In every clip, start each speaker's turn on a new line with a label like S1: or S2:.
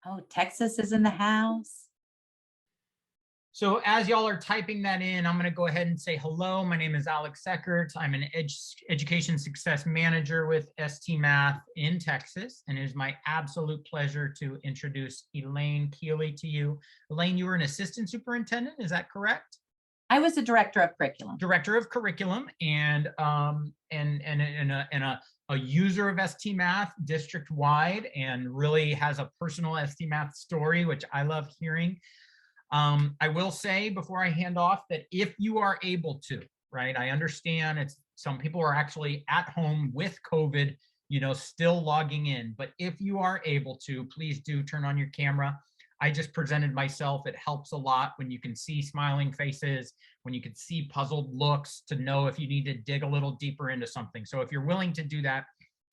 S1: Oh, Texas is in the house.
S2: So as y'all are typing that in, I'm going to go ahead and say hello. My name is Alex Seckert. I'm an education success manager with ST Math in Texas, and it is my absolute pleasure to introduce Elaine Keeley to you. Elaine, you were an assistant superintendent, is that correct?
S1: I was the director of curriculum.
S2: Director of curriculum and a user of ST Math district wide, and really has a personal ST Math story, which I love hearing. I will say before I hand off that if you are able to, right, I understand it's some people are actually at home with COVID, you know, still logging in, but if you are able to, please do turn on your camera. I just presented myself. It helps a lot when you can see smiling faces, when you can see puzzled looks to know if you need to dig a little deeper into something. So if you're willing to do that,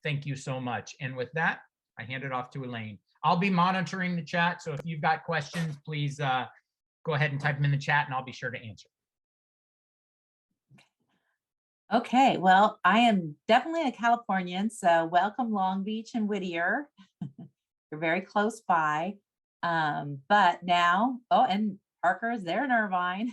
S2: thank you so much. And with that, I hand it off to Elaine. I'll be monitoring the chat. So if you've got questions, please go ahead and type them in the chat and I'll be sure to answer.
S1: Okay, well, I am definitely a Californian, so welcome Long Beach and Whittier. You're very close by. But now, oh, and Parker is there in Irvine.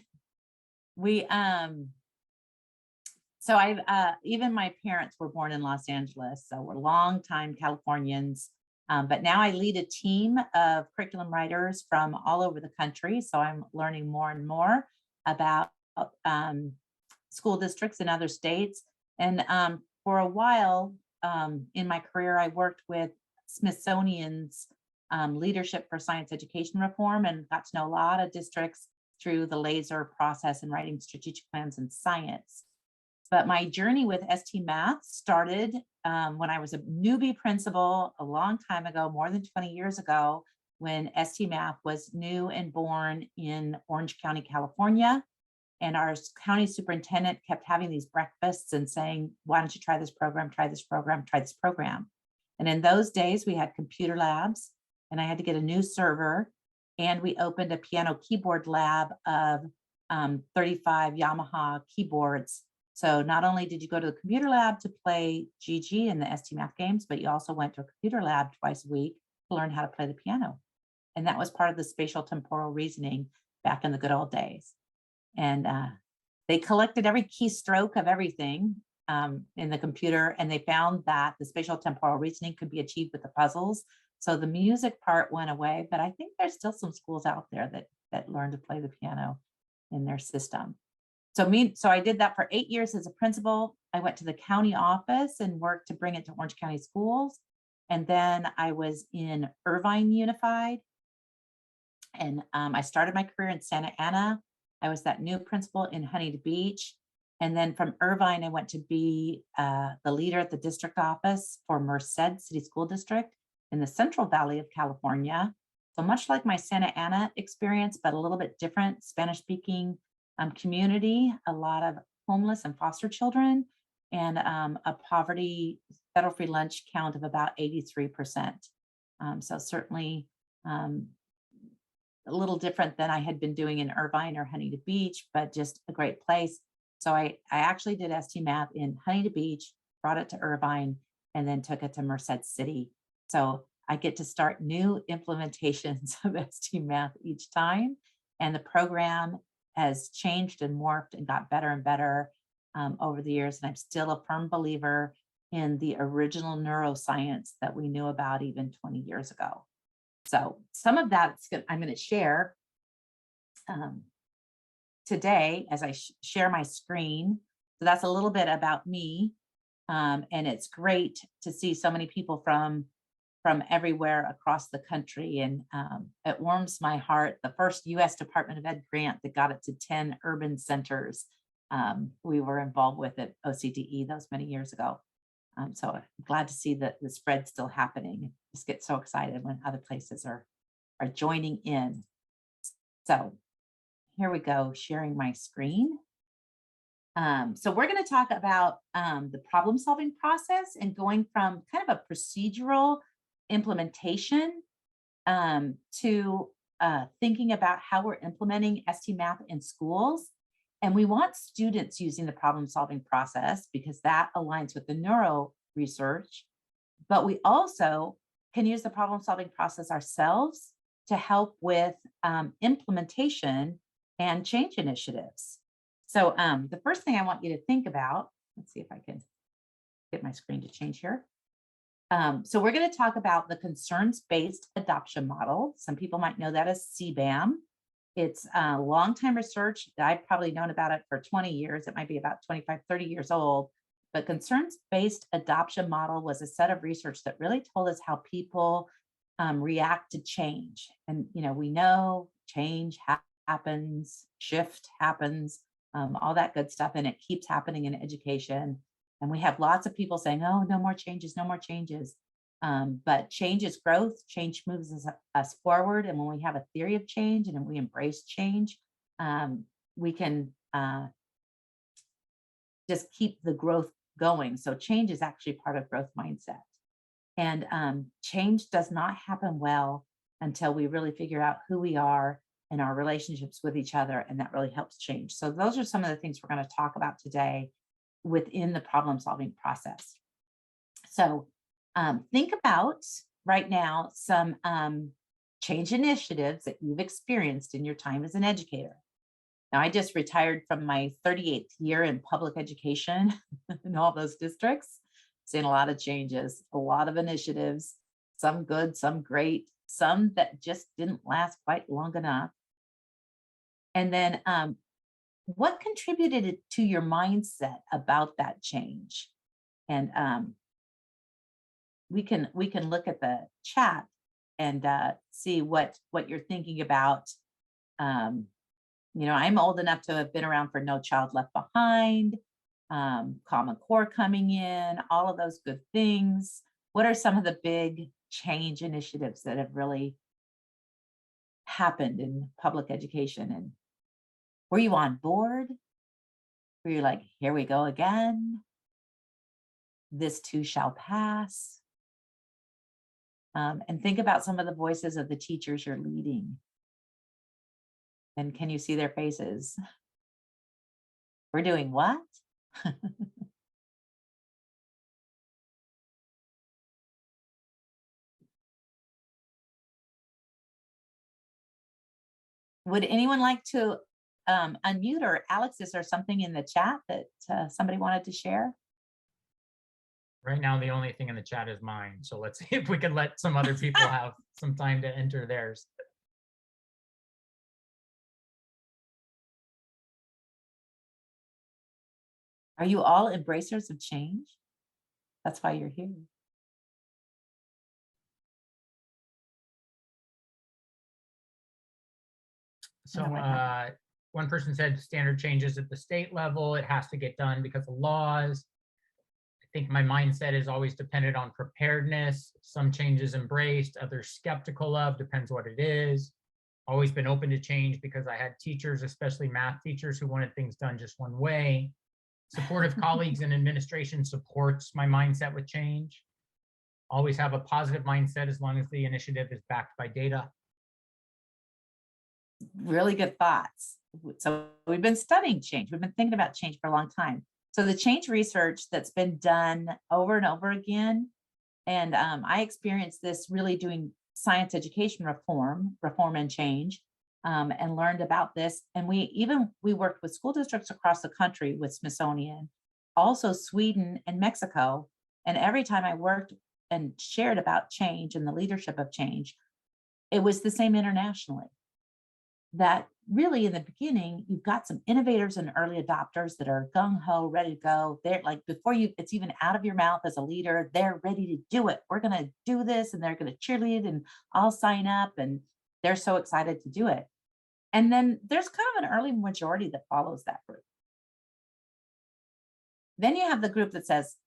S1: So even my parents were born in Los Angeles, so we're longtime Californians. But now I lead a team of curriculum writers from all over the country. So I'm learning more and more about school districts in other states. And for a while in my career, I worked with Smithsonian's Leadership for Science Education Reform and got to know a lot of districts through the LASER process and writing strategic plans in science. But my journey with ST Math started when I was a newbie principal a long time ago, more than 20 years ago, when ST Math was new and born in Orange County, California. And our county superintendent kept having these breakfasts and saying, why don't you try this program, try this program, try this program. And in those days, we had computer labs, and I had to get a new server. And we opened a piano keyboard lab of 35 Yamaha keyboards. So not only did you go to the computer lab to play GG and the ST Math games, but you also went to a computer lab twice a week to learn how to play the piano. And that was part of the spatial temporal reasoning back in the good old days. And they collected every keystroke of everything in the computer, and they found that the spatial temporal reasoning could be achieved with the puzzles. So the music part went away, but I think there's still some schools out there that learn to play the piano in their system. So I did that for 8 years as a principal. I went to the county office and worked to bring it to Orange County schools. And then I was in Irvine Unified. And I started my career in Santa Ana. I was that new principal in Huntington Beach. And then from Irvine, I went to be the leader at the district office for Merced City School District in the Central Valley of California. So much like my Santa Ana experience, but a little bit different, Spanish-speaking community, a lot of homeless and foster children, and a poverty federal free lunch count of about 83%. So certainly a little different than I had been doing in Irvine or Huntington Beach, but just a great place. So I actually did ST Math in Huntington Beach, brought it to Irvine, and then took it to Merced City. So I get to start new implementations of ST Math each time. And the program has changed and morphed and got better and better over the years. And I'm still a firm believer in the original neuroscience that we knew about even 20 years ago. So some of that I'm going to share today as I share my screen. So that's a little bit about me. And it's great to see so many people from everywhere across the country. And it warms my heart. The first U.S. Department of Ed grant that got it to 10 urban centers we were involved with at OCDE those many years ago. So I'm glad to see that the spread still happening. Just get so excited when other places are joining in. So here we go, sharing my screen. So we're going to talk about the problem solving process and going from kind of a procedural implementation to thinking about how we're implementing ST Math in schools. And we want students using the problem solving process because that aligns with the neuro research. But we also can use the problem-solving process ourselves to help with implementation and change initiatives. So the first thing I want you to think about, let's see if I can get my screen to change here. So we're going to talk about the concerns-based adoption model. Some people might know that as CBAM. It's long-time research. I've probably known about it for 20 years. It might be about 25, 30 years old. But concerns-based adoption model was a set of research that really told us how people react to change. And, we know change happens, shift happens, all that good stuff. And it keeps happening in education. And we have lots of people saying, oh, no more changes, no more changes. But change is growth. Change moves us forward. And when we have a theory of change and we embrace change, we can just keep the growth going. So change is actually part of growth mindset. And change does not happen well until we really figure out who we are and our relationships with each other. And that really helps change. So those are some of the things we're going to talk about today within the problem-solving process. So think about right now some change initiatives that you've experienced in your time as an educator. Now, I just retired from my 38th year in public education in all those districts. Seen a lot of changes, a lot of initiatives, some good, some great, some that just didn't last quite long enough. And then what contributed to your mindset about that change? And we can look at the chat and see what you're thinking about. I'm old enough to have been around for No Child Left Behind, Common Core coming in, all of those good things. What are some of the big change initiatives that have really happened in public education? And were you on board? Were you like, here we go again? This too shall pass. And think about some of the voices of the teachers you're leading. And can you see their faces? We're doing what? Would anyone like to unmute, or Alex, is there something in the chat that somebody wanted to share?
S2: Right now, the only thing in the chat is mine. So let's see if we can let some other people have some time to enter theirs.
S1: Are you all embracers of change? That's why you're here.
S2: So one person said standard changes at the state level. It has to get done because of laws. I think my mindset is always dependent on preparedness. Some changes embraced, others skeptical of, depends what it is. Always been open to change because I had teachers, especially math teachers, who wanted things done just one way. Supportive colleagues in administration supports my mindset with change. Always have a positive mindset as long as the initiative is backed by data.
S1: Really good thoughts. So we've been studying change. We've been thinking about change for a long time. So the change research that's been done over and over again, and I experienced this really doing science education reform and change, and learned about this. And we worked with school districts across the country with Smithsonian, also Sweden and Mexico. And every time I worked and shared about change and the leadership of change, it was the same internationally. That really in the beginning, you've got some innovators and early adopters that are gung-ho, ready to go. They're like, before it's even out of your mouth as a leader, they're ready to do it. We're going to do this, and they're going to cheerlead, and I'll sign up, and they're so excited to do it. And then there's kind of an early majority that follows that group. Then you have the group that says,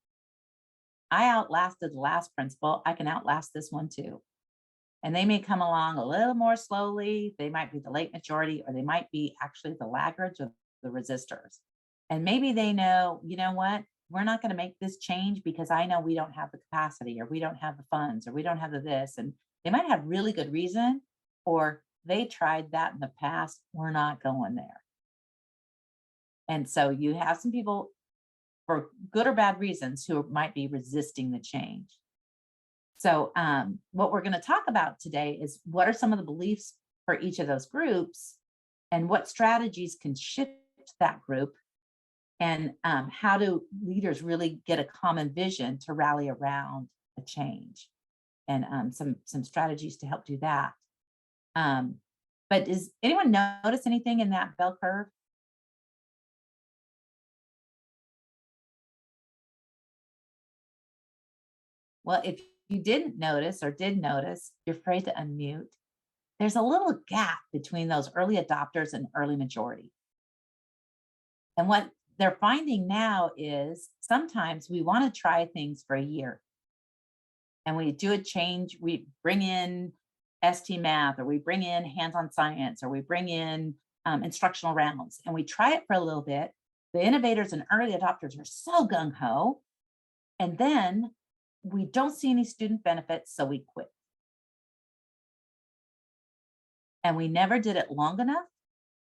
S1: I outlasted the last principal, I can outlast this one too. And they may come along a little more slowly. They might be the late majority, or they might be actually the laggards or the resistors. And maybe they know, you know what, we're not going to make this change because I know we don't have the capacity, or we don't have the funds, or we don't have the this. And they might have really good reason, or they tried that in the past. We're not going there. And so you have some people, for good or bad reasons, who might be resisting the change. So what we're going to talk about today is what are some of the beliefs for each of those groups and what strategies can shift that group, and how do leaders really get a common vision to rally around a change, and some strategies to help do that. But does anyone notice anything in that bell curve? Well, if you didn't notice or did notice, you're afraid to unmute. There's a little gap between those early adopters and early majority. And what they're finding now is sometimes we want to try things for a year and we do a change. We bring in ST Math, or we bring in hands-on science, or we bring in instructional rounds, and we try it for a little bit. The innovators and early adopters are so gung-ho, and then we don't see any student benefits, so we quit. And we never did it long enough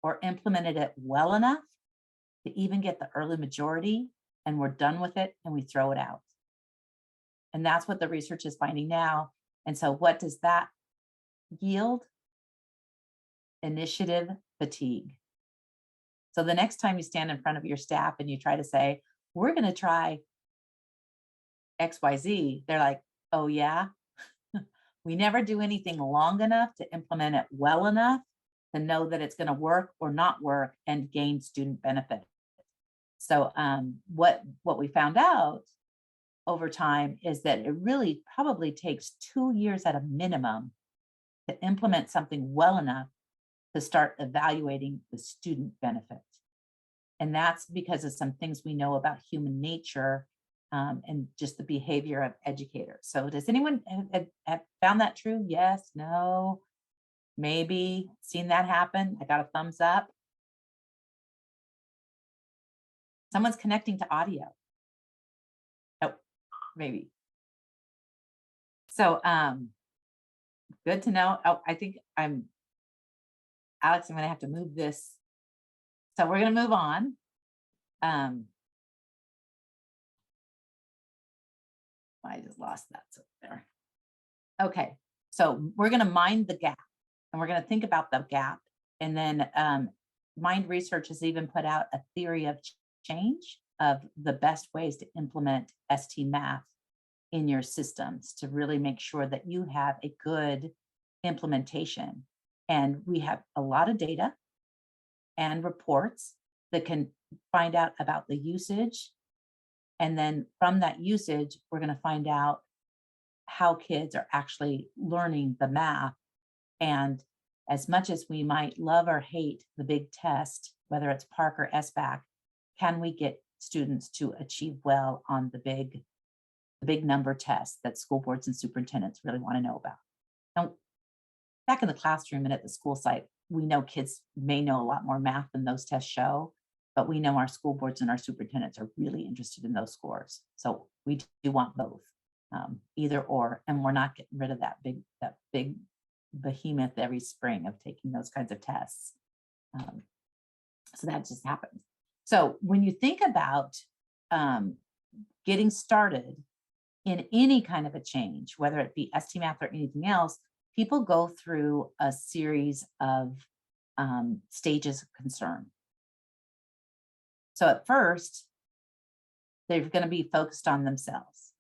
S1: or implemented it well enough to even get the early majority, and we're done with it and we throw it out. And that's what the research is finding now. And so what does that yield? Initiative fatigue. So the next time you stand in front of your staff and you try to say, we're going to try XYZ, they're like, oh yeah, we never do anything long enough to implement it well enough to know that it's going to work or not work and gain student benefit. So what we found out over time is that it really probably takes 2 years at a minimum to implement something well enough to start evaluating the student benefit. And that's because of some things we know about human nature and just the behavior of educators. So does anyone have found that true? Yes, no, maybe seen that happen? I got a thumbs up. Someone's connecting to audio. Oh, maybe. So good to know. Oh, I think Alex, I'm gonna have to move this. So we're gonna move on. I just lost that there. Okay, so we're gonna mind the gap, and we're gonna think about the gap, and then Mind Research has even put out a theory of change of the best ways to implement ST Math in your systems to really make sure that you have a good implementation. And we have a lot of data and reports that can find out about the usage. And then from that usage, we're going to find out how kids are actually learning the math. And as much as we might love or hate the big test, whether it's PARCC or SBAC, can we get students to achieve well on the big number tests that school boards and superintendents really want to know about? Now, back in the classroom and at the school site, we know kids may know a lot more math than those tests show, but we know our school boards and our superintendents are really interested in those scores. So we do want both, either or, and we're not getting rid of that big behemoth every spring of taking those kinds of tests. So that just happens. So when you think about getting started in any kind of a change, whether it be ST Math or anything else, people go through a series of stages of concern. So at first, they're going to be focused on themselves.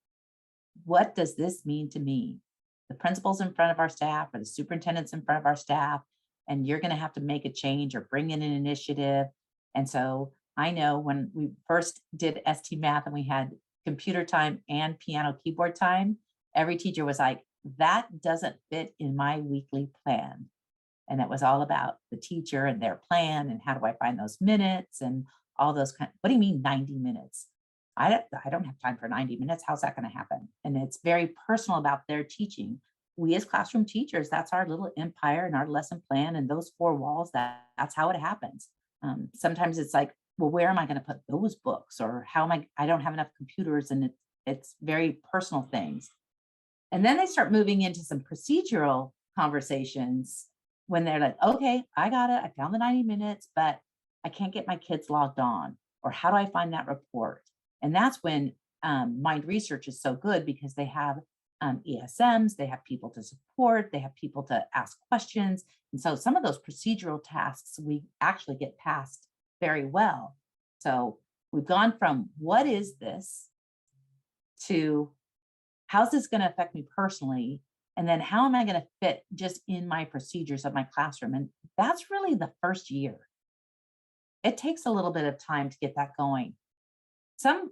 S1: What does this mean to me? The principal's in front of our staff, or the superintendent's in front of our staff, and you're going to have to make a change or bring in an initiative. And so I know when we first did ST Math and we had computer time and piano keyboard time, every teacher was like, that doesn't fit in my weekly plan. And it was all about the teacher and their plan and how do I find those minutes and all those kind of, what do you mean 90 minutes? I don't have time for 90 minutes. How's that going to happen? And it's very personal about their teaching. We as classroom teachers, that's our little empire and our lesson plan and those 4 walls, that's how it happens. Sometimes it's like, well, where am I going to put those books? Or how am I don't have enough computers, and it's very personal things. And then they start moving into some procedural conversations when they're like, okay, I got it. I found the 90 minutes, but I can't get my kids logged on. Or how do I find that report? And that's when Mind Research is so good, because they have ESMs, they have people to support, they have people to ask questions. And so some of those procedural tasks we actually get past very well. So we've gone from what is this to how's this going to affect me personally? And then how am I going to fit just in my procedures of my classroom? And that's really the first year. It takes a little bit of time to get that going. Some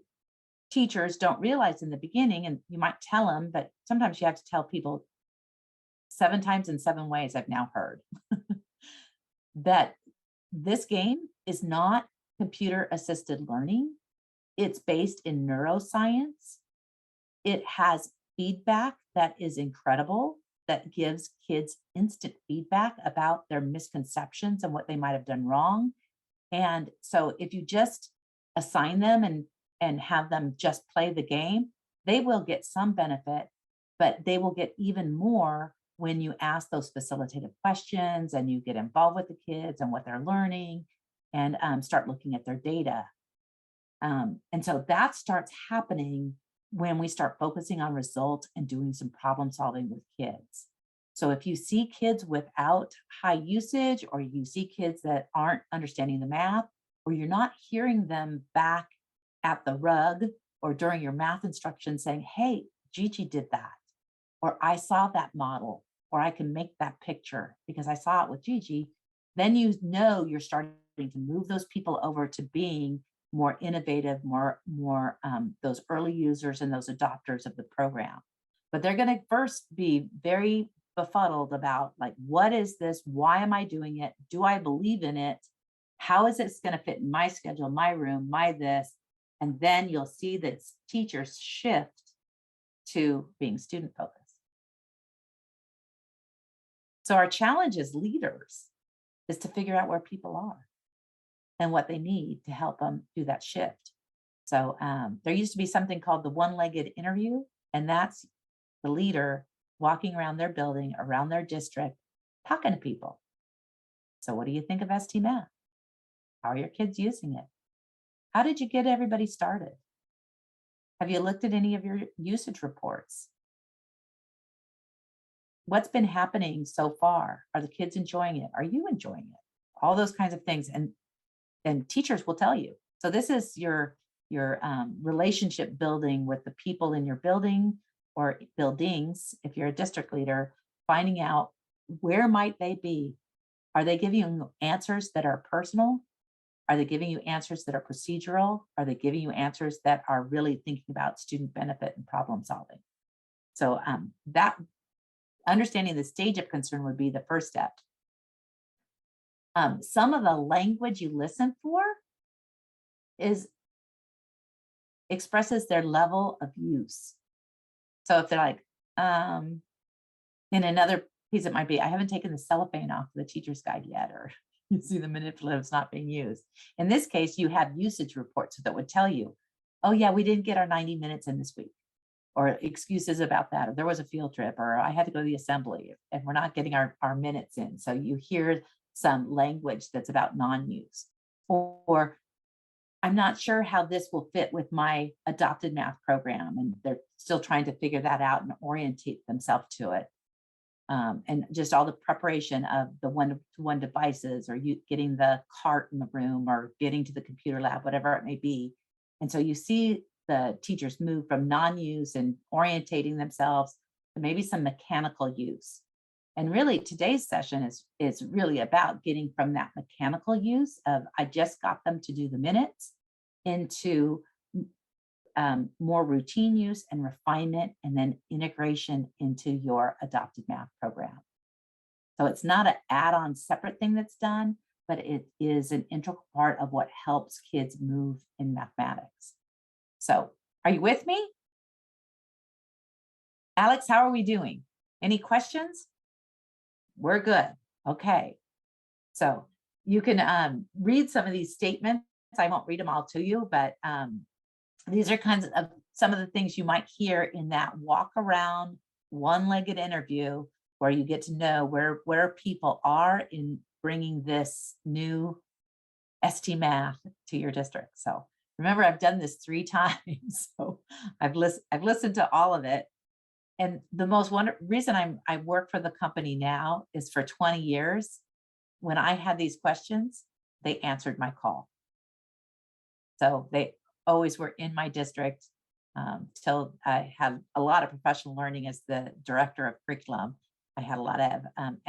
S1: teachers don't realize in the beginning, and you might tell them, but sometimes you have to tell people 7 times in 7 ways I've now heard that this game is not computer assisted learning. It's based in neuroscience. It has feedback that is incredible, that gives kids instant feedback about their misconceptions and what they might have done wrong. And so if you just assign them and have them just play the game, they will get some benefit, but they will get even more when you ask those facilitative questions and you get involved with the kids and what they're learning and start looking at their data. And so that starts happening when we start focusing on results and doing some problem solving with kids. So if you see kids without high usage, or you see kids that aren't understanding the math, or you're not hearing them back at the rug or during your math instruction saying, hey, Gigi did that, or I saw that model, or I can make that picture because I saw it with Gigi, then you know you're starting to move those people over to being more innovative, more those early users and those adopters of the program. But they're going to first be very befuddled about, like, what is this? Why am I doing it? Do I believe in it? How is it going to fit in my schedule, my room, my this? And then you'll see that teachers shift to being student focused. So our challenge as leaders is to figure out where people are and what they need to help them do that shift. So there used to be something called the one-legged interview, and that's the leader walking around their building, around their district, talking to people. So what do you think of ST Math? How are your kids using it? How did you get everybody started? Have you looked at any of your usage reports? What's been happening so far? Are the kids enjoying it? Are you enjoying it? All those kinds of things. And teachers will tell you. So this is your relationship building with the people in your building or buildings. If you're a district leader, finding out where might they be. Are they giving you answers that are personal? Are they giving you answers that are procedural? Are they giving you answers that are really thinking about student benefit and problem solving? So that understanding the stage of concern would be the first step. Some of the language you listen for expresses their level of use. So if they're like, in another piece, it might be, I haven't taken the cellophane off the teacher's guide yet, or you see the manipulatives not being used. In this case, you have usage reports that would tell you, oh yeah, we didn't get our 90 minutes in this week, or excuses about that, or there was a field trip, or I had to go to the assembly and we're not getting our minutes in. So you hear some language that's about non-use, or I'm not sure how this will fit with my adopted math program. And they're still trying to figure that out and orientate themselves to it. And just all the preparation of the one-to-one devices, or you getting the cart in the room, or getting to the computer lab, whatever it may be. And so you see the teachers move from non-use and orientating themselves to maybe some mechanical use. And really today's session is really about getting from that mechanical use of, I just got them to do the minutes, into more routine use and refinement, and then integration into your adopted math program. So it's not an add-on separate thing that's done, but it is an integral part of what helps kids move in mathematics. So are you with me? Alex, how are we doing? Any questions? We're good. Okay. So you can read some of these statements. I won't read them all to you, but these are kinds of some of the things you might hear in that walk around one-legged interview, where you get to know where people are in bringing this new ST Math to your district. So remember, I've done this 3 times, so I've listened to all of it. And the most reason I work for the company now is for 20 years. When I had these questions, they answered my call. So they always were in my district till I had a lot of professional learning as the director of curriculum. I had a lot of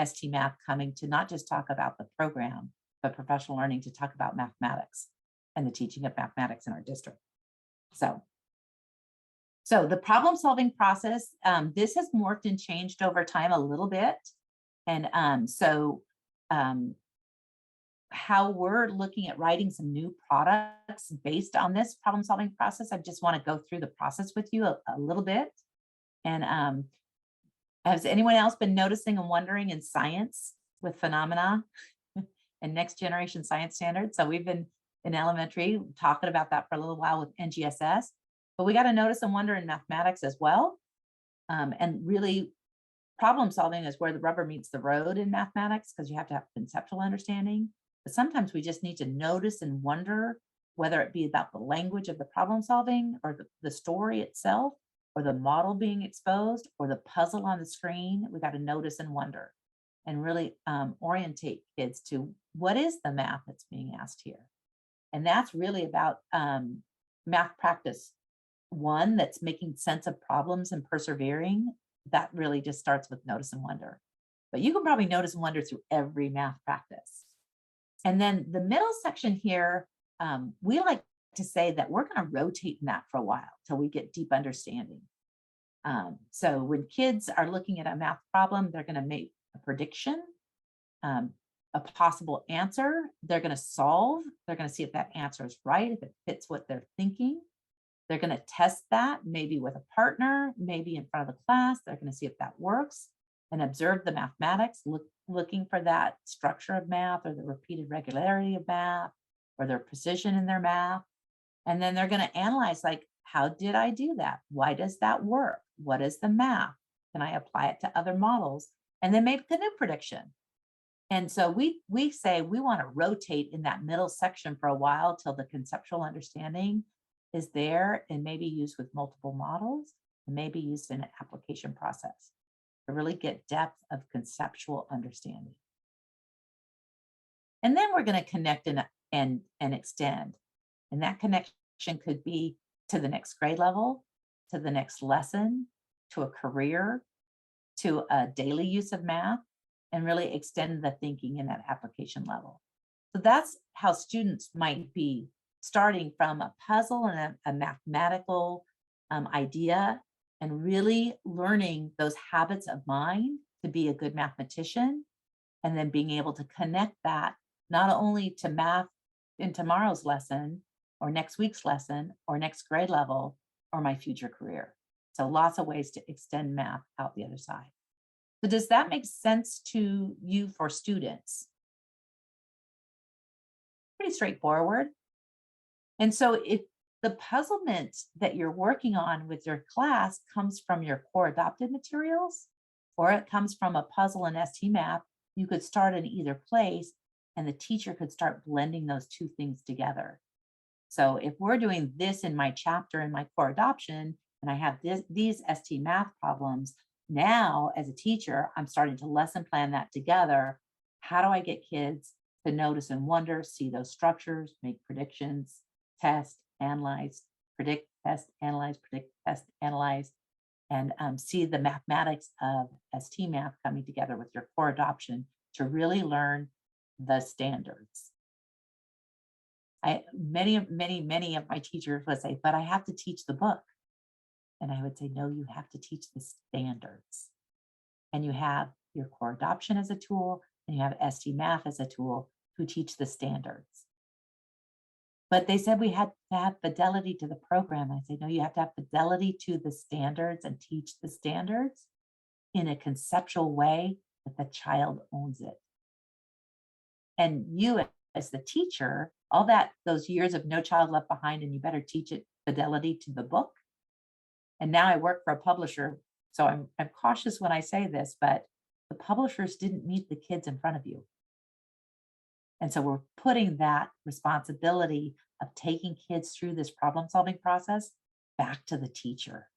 S1: ST Math coming to not just talk about the program, but professional learning to talk about mathematics and the teaching of mathematics in our district. So the problem solving process, this has morphed and changed over time a little bit. And how we're looking at writing some new products based on this problem solving process, I just want to go through the process with you a little bit. And has anyone else been noticing and wondering in science with phenomena and next generation science standards? So we've been in elementary talking about that for a little while with NGSS, but we got to notice and wonder in mathematics as well. And really problem solving is where the rubber meets the road in mathematics, because you have to have conceptual understanding. But sometimes we just need to notice and wonder, whether it be about the language of the problem solving or the story itself, or the model being exposed, or the puzzle on the screen. We got to notice and wonder and really orientate kids to what is the math that's being asked here. And that's really about math practice one, that's making sense of problems and persevering. That really just starts with notice and wonder. But you can probably notice and wonder through every math practice. And then the middle section here, we like to say that we're going to rotate in that for a while till we get deep understanding. So when kids are looking at a math problem, they're going to make a prediction, a possible answer. They're going to solve. They're going to see if that answer is right, if it fits what they're thinking. They're going to test that maybe with a partner, maybe in front of the class. They're going to see if that works and observe the mathematics, looking for that structure of math or the repeated regularity of math or their precision in their math. And then they're going to analyze, like, how did I do that? Why does that work? What is the math? Can I apply it to other models? And then make a new prediction. And so we say we want to rotate in that middle section for a while till the conceptual understanding is there and maybe used with multiple models and maybe used in an application process to really get depth of conceptual understanding. And then we're going to connect and extend. And that connection could be to the next grade level, to the next lesson, to a career, to a daily use of math, and really extend the thinking in that application level. So that's how students might be starting from a puzzle and a mathematical idea, and really learning those habits of mind to be a good mathematician, and then being able to connect that not only to math in tomorrow's lesson or next week's lesson or next grade level or my future career. So lots of ways to extend math out the other side. So does that make sense to you for students? Pretty straightforward. And so if the puzzlement that you're working on with your class comes from your core adopted materials, or it comes from a puzzle in ST Math, you could start in either place and the teacher could start blending those two things together. So if we're doing this in my chapter in my core adoption, and I have these ST Math problems, now as a teacher, I'm starting to lesson plan that together. How do I get kids to notice and wonder, see those structures, make predictions, test, analyze, predict, test, analyze, predict, test, analyze, and see the mathematics of ST Math coming together with your core adoption to really learn the standards. Many of my teachers would say, but I have to teach the book. And I would say, no, you have to teach the standards. And you have your core adoption as a tool, and you have ST Math as a tool to teach the standards. But they said we had to have fidelity to the program. I say, no, you have to have fidelity to the standards and teach the standards in a conceptual way that the child owns it. And you as the teacher, those years of No Child Left Behind, and you better teach it fidelity to the book. And now I work for a publisher, so I'm cautious when I say this, but the publishers didn't meet the kids in front of you. And so we're putting that responsibility of taking kids through this problem-solving process back to the teacher.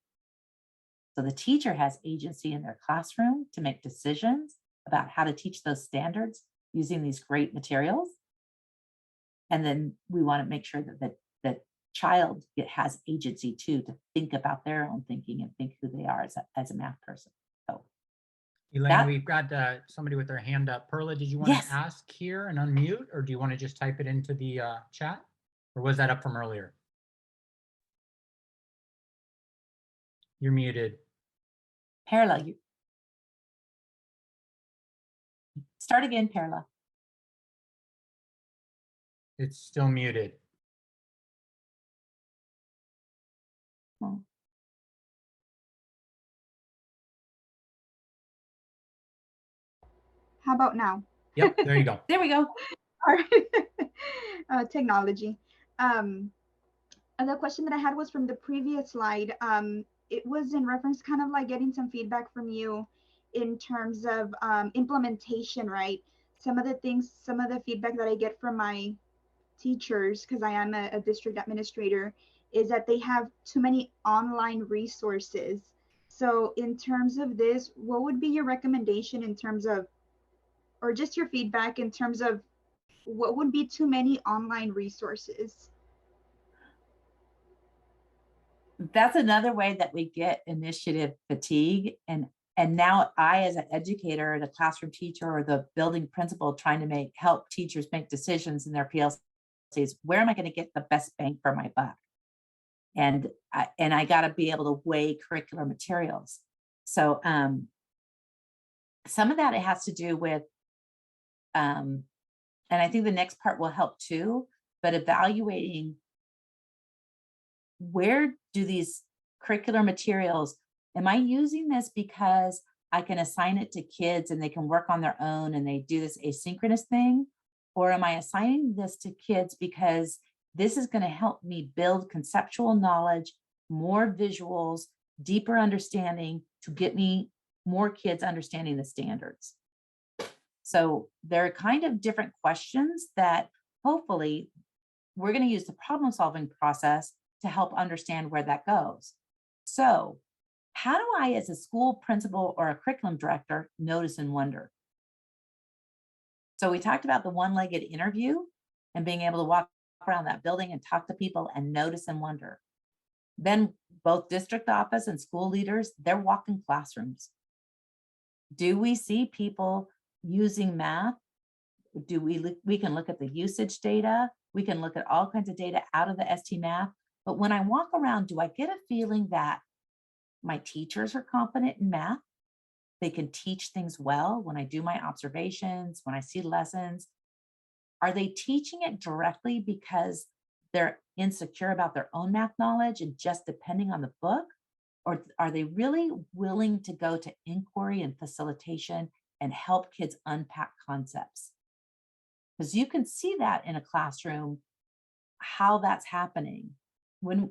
S1: So the teacher has agency in their classroom to make decisions about how to teach those standards using these great materials. And then we want to make sure that the child has agency too, to think about their own thinking and think who they are as a math person. So
S2: Elaine, we've got somebody with their hand up. Perla, did you want
S1: yes.
S2: to ask here and unmute, or do you want to just type it into the chat? Or was that up from earlier? You're muted.
S1: Perla, start again, Perla.
S2: It's still muted.
S1: Oh.
S3: How about now?
S2: Yep, there you go.
S1: There we go.
S3: All right. Technology. The question that I had was from the previous slide. It was in reference kind of like getting some feedback from you in terms of implementation, right? Some of the feedback that I get from my teachers, because I am a district administrator, is that they have too many online resources. So in terms of this, what would be your recommendation in terms of, or just your feedback in terms of what would be too many online resources?
S1: That's another way that we get initiative fatigue. And now I, as an educator, the classroom teacher, or the building principal trying to help teachers make decisions in their PLCs, where am I going to get the best bang for my buck? And I got to be able to weigh curricular materials. So some of that, it has to do with, and I think the next part will help too, but evaluating where do these curricular materials, am I using this because I can assign it to kids and they can work on their own and they do this asynchronous thing? Or am I assigning this to kids because this is going to help me build conceptual knowledge, more visuals, deeper understanding to get me more kids understanding the standards? So there are kind of different questions that hopefully we're going to use the problem solving process to help understand where that goes. So how do I, as a school principal or a curriculum director, notice and wonder? So we talked about the one-legged interview and being able to walk around that building and talk to people and notice and wonder. Then both district office and school leaders, they're walking classrooms. Do we see people using math? We can look at the usage data. We can look at all kinds of data out of the ST Math. But when I walk around, do I get a feeling that my teachers are confident in math? They can teach things well when I do my observations, when I see lessons. Are they teaching it directly because they're insecure about their own math knowledge and just depending on the book? Or are they really willing to go to inquiry and facilitation and help kids unpack concepts? Because you can see that in a classroom, how that's happening. When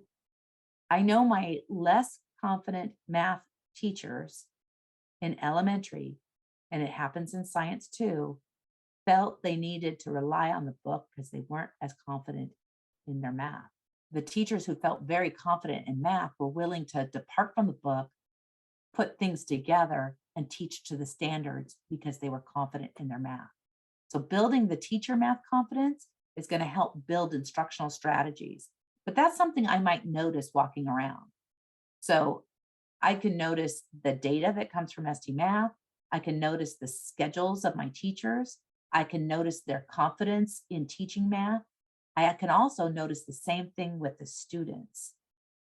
S1: I know my less confident math teachers in elementary, and it happens in science too, felt they needed to rely on the book because they weren't as confident in their math. The teachers who felt very confident in math were willing to depart from the book, put things together, and teach to the standards because they were confident in their math. So building the teacher math confidence is going to help build instructional strategies. But that's something I might notice walking around. So I can notice the data that comes from ST Math. I can notice the schedules of my teachers. I can notice their confidence in teaching math. I can also notice the same thing with the students.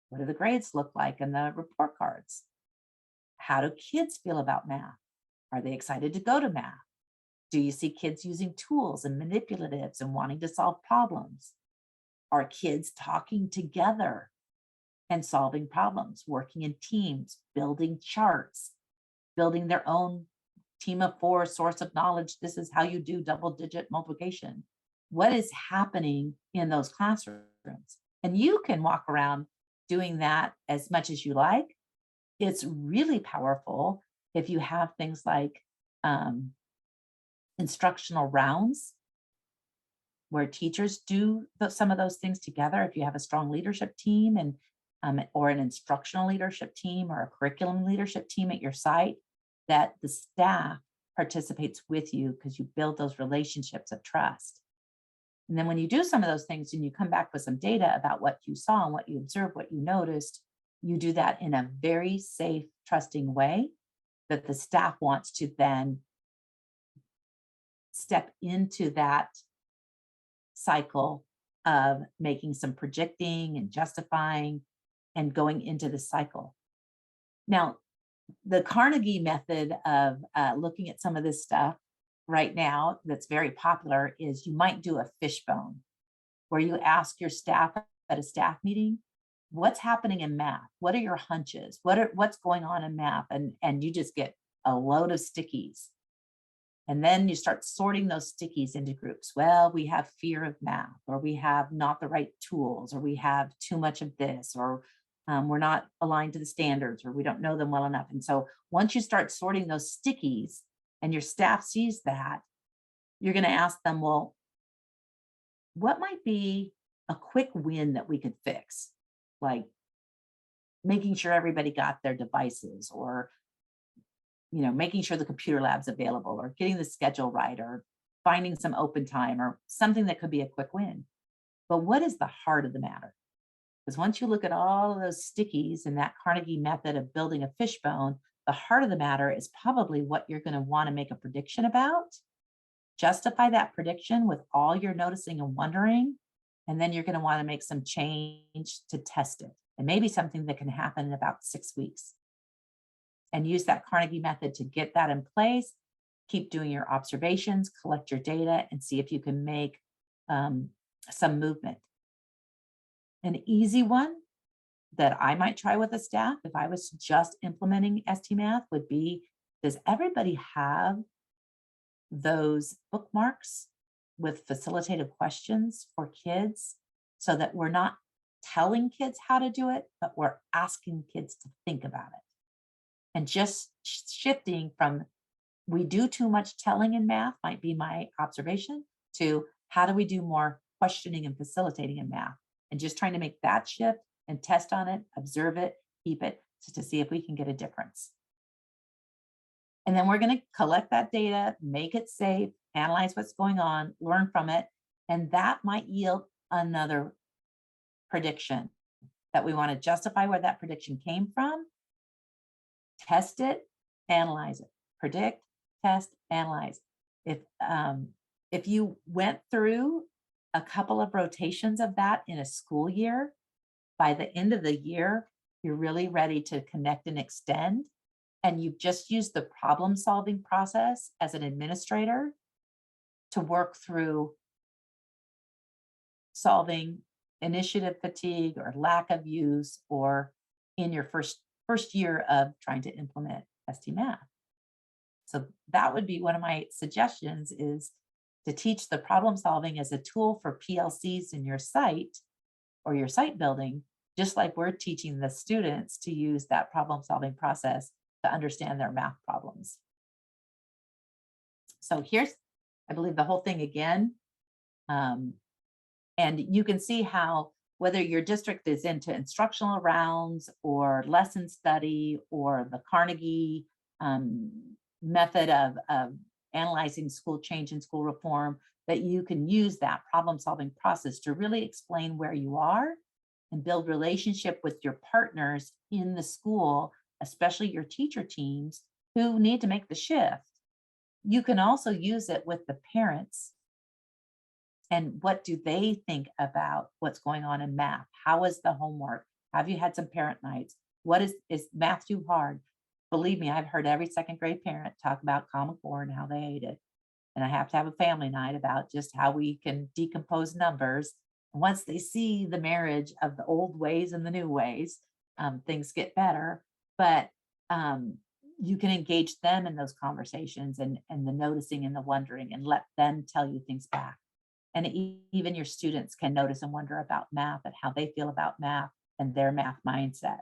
S1: What do the grades look like in the report cards? How do kids feel about math? Are they excited to go to math? Do you see kids using tools and manipulatives and wanting to solve problems? Are kids talking together and solving problems, working in teams, building charts, building their own team of 4 source of knowledge? This is how you do double-digit multiplication. What is happening in those classrooms? And you can walk around doing that as much as you like. It's really powerful if you have things like instructional rounds where teachers do some of those things together. If you have a strong leadership team and or an instructional leadership team or a curriculum leadership team at your site, that the staff participates with you because you build those relationships of trust. And then when you do some of those things and you come back with some data about what you saw and what you observed, what you noticed, you do that in a very safe, trusting way that the staff wants to then step into that cycle of making some predicting and justifying and going into the cycle. Now, the Carnegie method of looking at some of this stuff right now that's very popular is you might do a fishbone where you ask your staff at a staff meeting, what's happening in math? What are your hunches? What's going on in math? And you just get a load of stickies. And then you start sorting those stickies into groups. Well, we have fear of math, or we have not the right tools, or we have too much of this, or we're not aligned to the standards, or we don't know them well enough. And so once you start sorting those stickies and your staff sees that, you're going to ask them, well, what might be a quick win that we could fix? Like making sure everybody got their devices, or making sure the computer lab's available, or getting the schedule right, or finding some open time, or something that could be a quick win. But what is the heart of the matter? Because once you look at all of those stickies in that Carnegie method of building a fishbone, the heart of the matter is probably what you're going to want to make a prediction about. Justify that prediction with all you're noticing and wondering, and then you're going to want to make some change to test it. And maybe something that can happen in about 6 weeks. And use that Carnegie method to get that in place. Keep doing your observations, collect your data, and see if you can make some movement. An easy one that I might try with a staff if I was just implementing ST Math would be, does everybody have those bookmarks with facilitated questions for kids, so that we're not telling kids how to do it, but we're asking kids to think about it? And just shifting from, we do too much telling in math, might be my observation, to how do we do more questioning and facilitating in math? And just trying to make that shift and test on it, observe it, keep it, just to see if we can get a difference. And then we're going to collect that data, make it safe, analyze what's going on, learn from it. And that might yield another prediction that we want to justify where that prediction came from. Test it, analyze it, predict, test, analyze. If you went through a couple of rotations of that in a school year, by the end of the year, you're really ready to connect and extend. And you've just used the problem solving process as an administrator to work through solving initiative fatigue or lack of use, or in your first year of trying to implement ST Math. So that would be one of my suggestions, is to teach the problem solving as a tool for PLCs in your site or your site building, just like we're teaching the students to use that problem solving process to understand their math problems. So here's, I believe, the whole thing again. And you can see how, whether your district is into instructional rounds or lesson study or the Carnegie method of analyzing school change and school reform, that you can use that problem solving process to really explain where you are and build relationship with your partners in the school, especially your teacher teams who need to make the shift. You can also use it with the parents. And what do they think about what's going on in math? How is the homework? Have you had some parent nights? What is math too hard? Believe me, I've heard every second grade parent talk about Common Core and how they hate it. And I have to have a family night about just how we can decompose numbers. And once they see the marriage of the old ways and the new ways, things get better. But you can engage them in those conversations and the noticing and the wondering, and let them tell you things back. And even your students can notice and wonder about math and how they feel about math and their math mindset.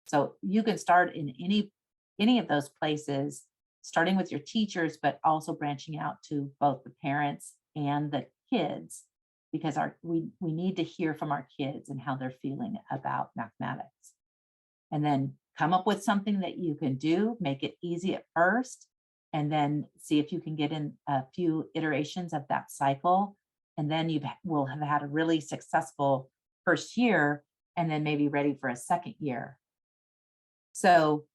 S1: So you can start in any of those places, starting with your teachers, but also branching out to both the parents and the kids, because we need to hear from our kids and how they're feeling about mathematics. and then come up with something that you can do, make it easy at first, and then see if you can get in a few iterations of that cycle. And then you will have had a really successful first year, and then maybe ready for a second year. So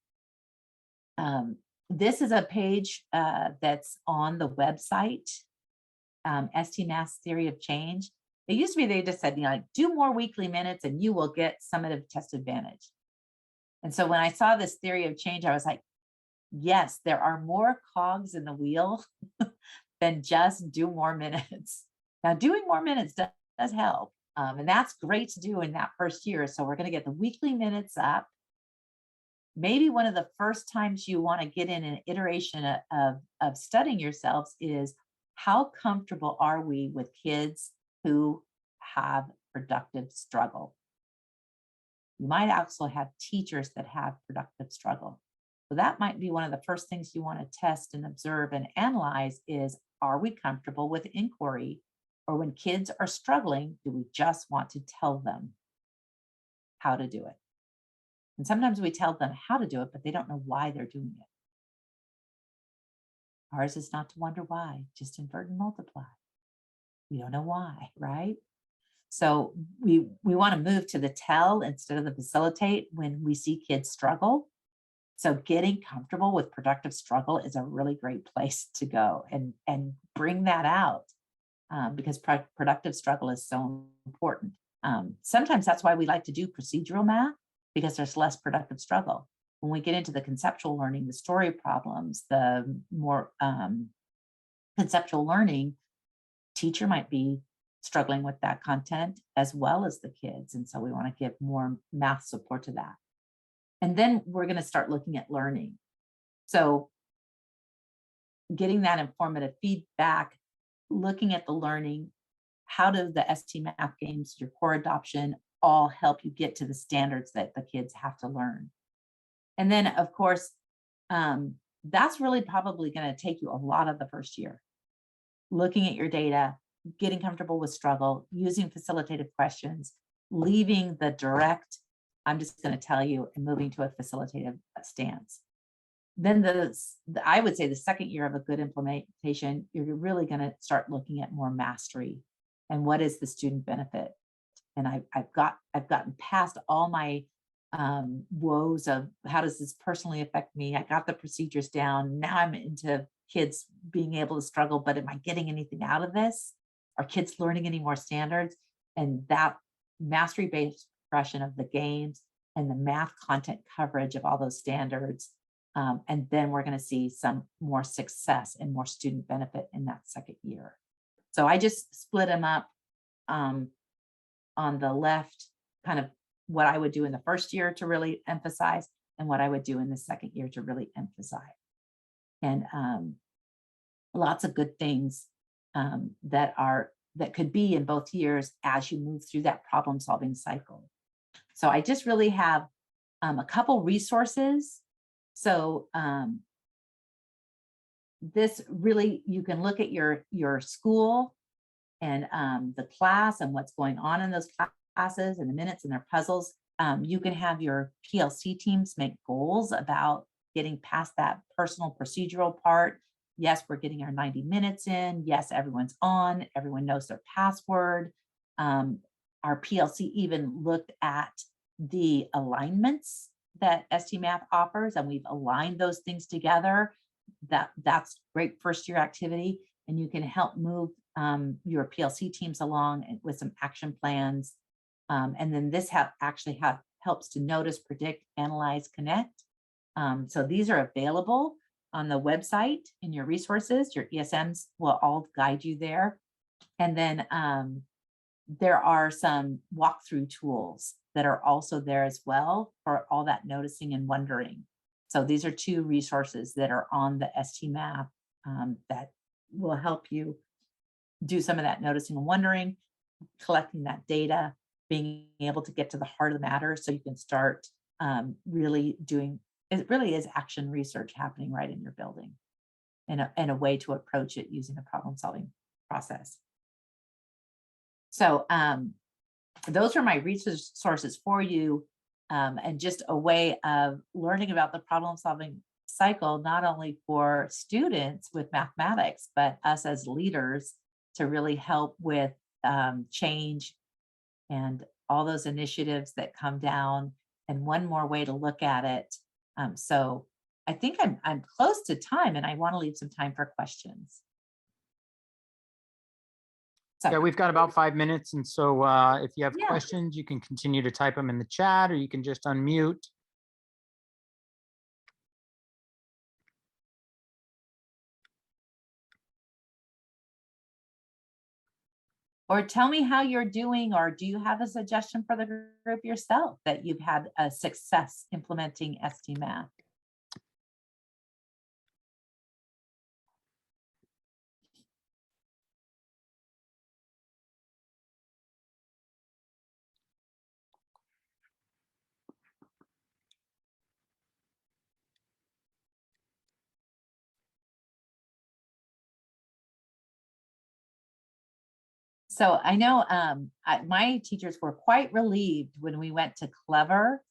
S1: this is a page that's on the website, ST Math Theory of Change. It used to be they just said, like, do more weekly minutes and you will get summative test advantage. And so when I saw this theory of change, I was like, yes, there are more cogs in the wheel than just do more minutes. Now, doing more minutes does help. And that's great to do in that first year. So we're going to get the weekly minutes up. Maybe one of the first times you want to get in an iteration of studying yourselves is, how comfortable are we with kids who have productive struggle? You might also have teachers that have productive struggle. So that might be one of the first things you want to test and observe and analyze is, are we comfortable with inquiry? Or when kids are struggling, do we just want to tell them how to do it? And sometimes we tell them how to do it, but they don't know why they're doing it. Ours is not to wonder why, just invert and multiply. We don't know why, right? So we want to move to the tell instead of the facilitate when we see kids struggle. So getting comfortable with productive struggle is a really great place to go and bring that out because productive struggle is so important. Sometimes that's why we like to do procedural math, because there's less productive struggle. When we get into the conceptual learning, the story problems, the more conceptual learning, teacher might be struggling with that content as well as the kids. And so we want to give more math support to that. And then we're going to start looking at learning. So getting that informative feedback, looking at the learning, how do the ST Math games, your core adoption, all help you get to the standards that the kids have to learn. And then, of course, that's really probably going to take you a lot of the first year. Looking at your data, getting comfortable with struggle, using facilitative questions, leaving the direct, I'm just going to tell you, and moving to a facilitative stance. Then I would say the second year of a good implementation, you're really going to start looking at more mastery and what is the student benefit. And I've gotten past all my woes of how does this personally affect me? I got the procedures down. Now I'm into kids being able to struggle, but am I getting anything out of this? Are kids learning any more standards? And that mastery-based progression of the games and the math content coverage of all those standards. And then we're going to see some more success and more student benefit in that second year. So I just split them up on the left, kind of what I would do in the first year to really emphasize and what I would do in the second year to really emphasize. And lots of good things that could be in both years as you move through that problem solving cycle. So I just really have a couple resources. So this really, you can look at your school and the class and what's going on in those classes and the minutes and their puzzles. You can have your PLC teams make goals about getting past that personal procedural part. Yes, we're getting our 90 minutes in. Yes, everyone's on. Everyone knows their password. Our PLC even looked at the alignments that ST Math offers, and we've aligned those things together. That's great first year activity, and you can help move your PLC teams along with some action plans. And then this helps to notice, predict, analyze, connect. So these are available on the website in your resources. Your ESMs will all guide you there. And then there are some walkthrough tools that are also there as well for all that noticing and wondering. So these are two resources that are on the ST Math that will help you do some of that noticing and wondering, collecting that data, being able to get to the heart of the matter so you can start really doing, it really is action research happening right in your building and a way to approach it using a problem solving process. So those are my resources for you. and just a way of learning about the problem solving cycle, not only for students with mathematics, but us as leaders to really help with change and all those initiatives that come down, and one more way to look at it. So I think I'm close to time, and I want to leave some time for questions. So,
S2: Yeah, we've got about 5 minutes. And so if you have
S1: Yeah.
S2: questions, you can continue to type them in the chat, or you can just unmute.
S1: or tell me how you're doing, or do you have a suggestion for the group yourself that you've had a success implementing ST Math? So I know my teachers were quite relieved when we went to Clever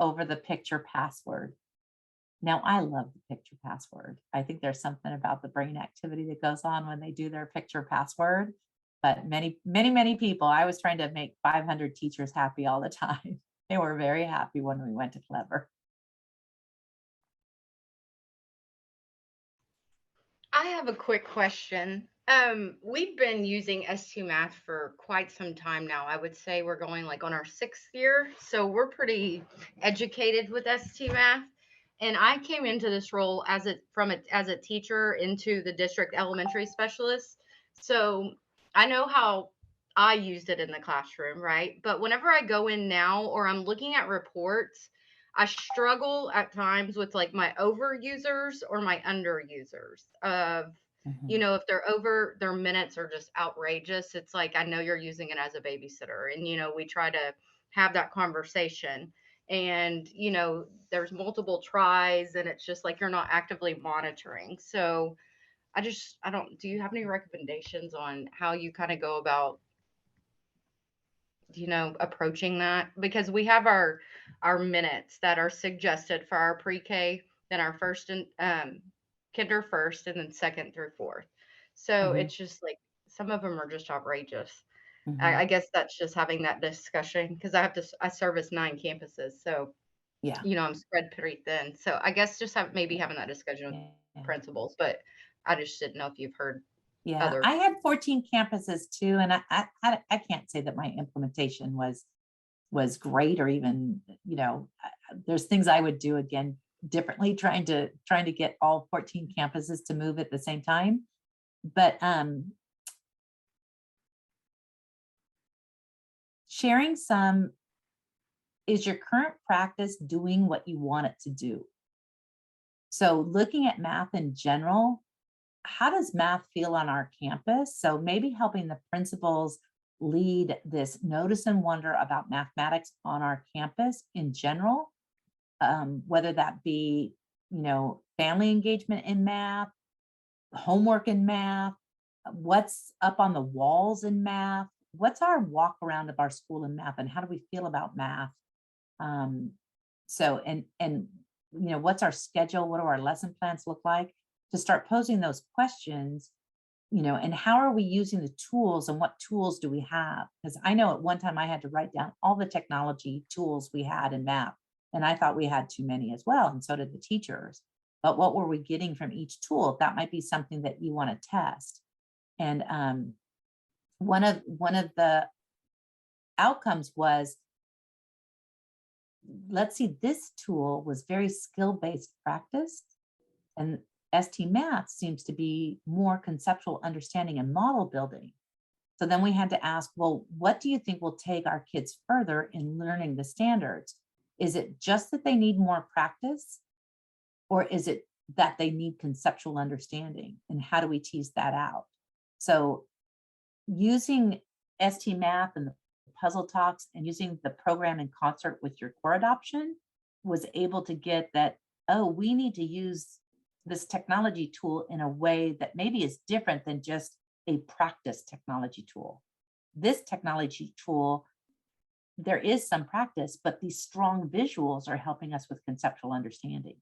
S1: over the picture password. Now, I love the picture password. I think there's something about the brain activity that goes on when they do their picture password. But many people, I was trying to make 500 teachers happy all the time. They were very happy when we went to Clever.
S4: I have a quick question. We've been using ST Math for quite some time now. I would say we're going like on our 6th year, so we're pretty educated with ST Math. And I came into this role as a teacher into the district elementary specialist. So I know how I used it in the classroom, right? But whenever I go in now or I'm looking at reports, I struggle at times with like my over users or my under users of,
S1: Mhm.
S4: you know, if they're over, their minutes are just outrageous. It's like, I know you're using it as a babysitter. And, you know, we try to have that conversation. And, you know, there's multiple tries and it's just like you're not actively monitoring. So do you have any recommendations on how you kind of go about, you know, approaching that? Because we have our minutes that are suggested for our pre-K, then our first and kinder first, and then second through fourth. So
S1: Mhm.
S4: it's just like some of them are just outrageous.
S1: Mhm.
S4: I guess that's just having that discussion because I service 9 campuses, so
S1: Yeah.
S4: you know I'm spread pretty thin. So I guess just maybe
S1: Yeah.
S4: having that discussion with
S1: Yeah.
S4: principals, but I just didn't know if you've heard
S1: Yeah,
S4: other.
S1: I had 14 campuses too, and I can't say that my implementation was great, or even, you know, there's things I would do again differently, trying to get all 14 campuses to move at the same time. But sharing some, is your current practice doing what you want it to do? So looking at math in general, how does math feel on our campus? So maybe helping the principals lead this notice and wonder about mathematics on our campus in general, whether that be, you know, family engagement in math, homework in math, what's up on the walls in math, what's our walk around of our school in math, and how do we feel about math? Um, so, and you know, what's our schedule? What do our lesson plans look like? To start posing those questions, you know, and how are we using the tools, and what tools do we have? Because I know at one time I had to write down all the technology tools we had in math, and I thought we had too many as well, and so did the teachers. But what were we getting from each tool? That might be something that you want to test. And one of the outcomes was, let's see, this tool was very skill-based practice, and ST Math seems to be more conceptual understanding and model building. So then we had to ask, well, what do you think will take our kids further in learning the standards? Is it just that they need more practice, or is it that they need conceptual understanding? And how do we tease that out? So using ST Math and the puzzle talks and using the program in concert with your core adoption was able to get that, oh, we need to use this technology tool in a way that maybe is different than just a practice technology tool. This technology tool there is some practice, but these strong visuals are helping us with conceptual understanding.